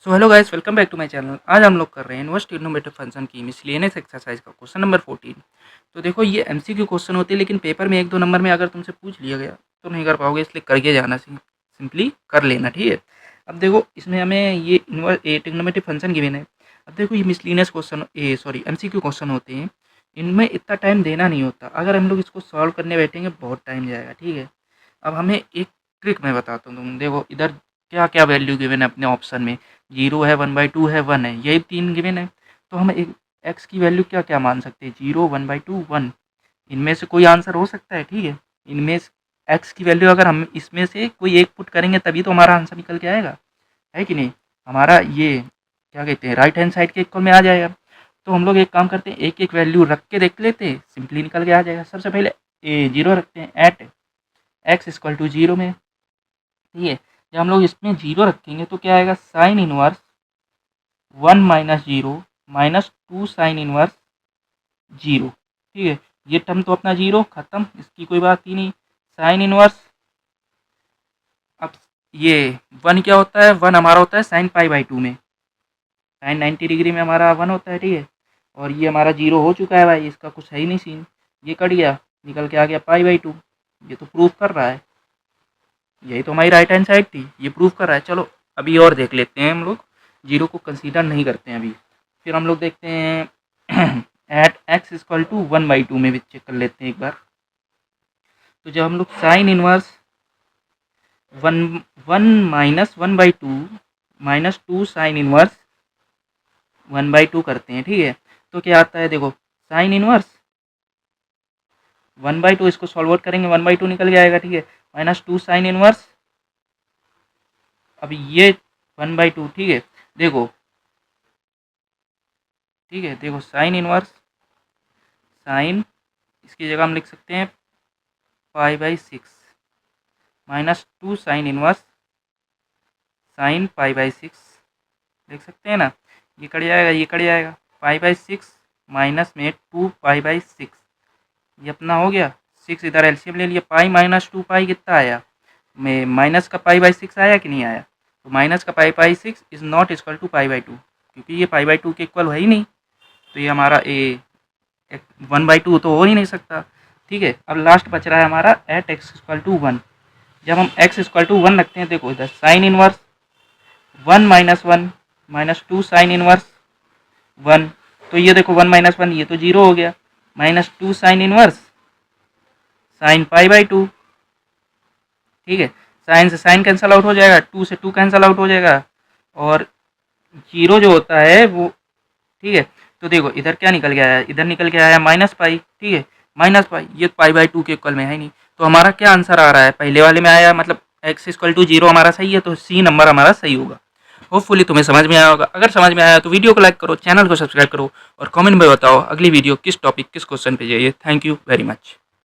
So hello guys, welcome back to my channel. आज हम लोग कर रहे हैं इन्वर्स ट्रिग्नोमेट्रिक फंक्शन की मिसलेनियस एक्सरसाइज का क्वेश्चन नंबर 14। तो देखो, ये एमसीक्यू क्वेश्चन होते हैं, लेकिन पेपर में 1-2 नंबर में अगर तुमसे पूछ लिया गया तो नहीं कर पाओगे, इसलिए करके जाना, सिंपली कर लेना, ठीक है। अब देखो, इसमें हमें ये ट्रिग्नोमेट्रिक फंक्शन गिवन है। अब देखो, ये मिसलेनियस क्वेश्चन एमसीक्यू क्वेश्चन होते हैं, इनमें इतना टाइम देना नहीं होता। अगर हम लोग इसको सॉल्व करने बैठेंगे बहुत टाइम जाएगा, ठीक है। अब हमें एक ट्रिक मैं बताता हूँ, तुम देखो इधर क्या क्या वैल्यू गिवन है अपने ऑप्शन में। 0 है, 1/2 है, 1 है, यही 3 गिवन है। तो हम एक एक्स की वैल्यू क्या क्या मान सकते हैं? 0, 1/2, 1। इनमें से कोई आंसर हो सकता है, ठीक है। इनमें एक्स की वैल्यू अगर हम इसमें से कोई एक पुट करेंगे तभी तो हमारा आंसर निकल के आएगा, है कि नहीं। हमारा ये क्या कहते हैं, राइट हैंड साइड के इक्वल में आ जाएगा। तो हम लोग एक काम करते हैं, एक एक वैल्यू रख के देख लेते हैं, सिंपली निकल के आ जाएगा। सबसे पहले 0 रखते हैं एट एक्स इक्वल टू 0 में, ठीक है। जब हम लोग इसमें 0 रखेंगे तो क्या आएगा? Sine inverse 1 minus 0 minus 2 sine inverse 0, ठीक है। ये टर्म तो अपना 0 खत्म, इसकी कोई बात ही नहीं। साइन इनवर्स, अब ये 1 क्या होता है? 1 हमारा होता है साइन पाई/2 में, साइन 90 डिग्री में हमारा 1 होता है, ठीक है। और ये हमारा 0 हो चुका है भाई, इसका कुछ है ही नहीं सीन। ये कट गया, निकल के आ गया पाई/2। ये तो प्रूफ कर रहा है, यही तो हमारी राइट हैंड साइड थी, ये प्रूफ कर रहा है। चलो अभी और देख लेते हैं, हम लोग 0 को कंसीडर नहीं करते हैं अभी। फिर हम लोग देखते हैं एट एक्स इक्वल टू 1/2 में भी चेक कर लेते हैं एक बार। तो जब हम लोग sine inverse 1 minus 1/2 minus 2 sine inverse 1/2 करते हैं, ठीक है। तो क्या आता है? देखो, साइन इनवर्स 1/2, इसको सॉल्व आउट करेंगे 1/2 निकल जाएगा, ठीक है। माइनस 2 साइन इनवर्स, अब ये 1/2, ठीक है। देखो, ठीक है, देखो साइन इनवर्स, साइन, इसकी जगह हम लिख सकते हैं पाई/6 माइनस 2 साइन इनवर्स साइन पाई/6, देख सकते हैं ना। ये कट जाएगा, ये कट जाएगा, पाई/6 माइनस में 2 पाई/6, ये अपना हो गया 6। इधर एलसीएम ले लिया, पाई माइनस 2 पाई कितना आया? में माइनस का पाई/6 आया कि नहीं आया? तो माइनस का पाई/6 इज नॉट इक्वल टू पाई/2, क्योंकि ये पाई/2 के इक्वल है ही नहीं। तो ये हमारा 1/2 तो हो ही नहीं सकता, ठीक है। अब लास्ट बच रहा है हमारा एट एक्स इक्वल टू 1। जब हम एक्स इक्वल टू 1 रखते हैं, देखो इधर sine inverse 1 minus 1 minus 2 sine inverse 1, तो ये देखो 1 माइनस 1, ये तो 0 हो गया। माइनस 2 साइन इनवर्स साइन पाई/2, ठीक है। साइन से साइन कैंसल आउट हो जाएगा, 2 से 2 कैंसल आउट हो जाएगा, और 0 जो होता है वो, ठीक है। तो देखो इधर क्या निकल गया है? इधर निकल के आया माइनस पाई, ठीक है। माइनस पाई, ये पाई/2 के इक्वल में है नहीं। तो हमारा क्या आंसर आ रहा है? पहले वाले में आया, मतलब एक्स इक्वल टू 0 हमारा सही है, तो सी नंबर हमारा सही होगा। होपफुली तुम्हें समझ में आया होगा। अगर समझ में आया तो वीडियो को लाइक करो, चैनल को सब्सक्राइब करो, और कमेंट में बताओ अगली वीडियो किस टॉपिक, किस क्वेश्चन पे चाहिए। Thank you very much.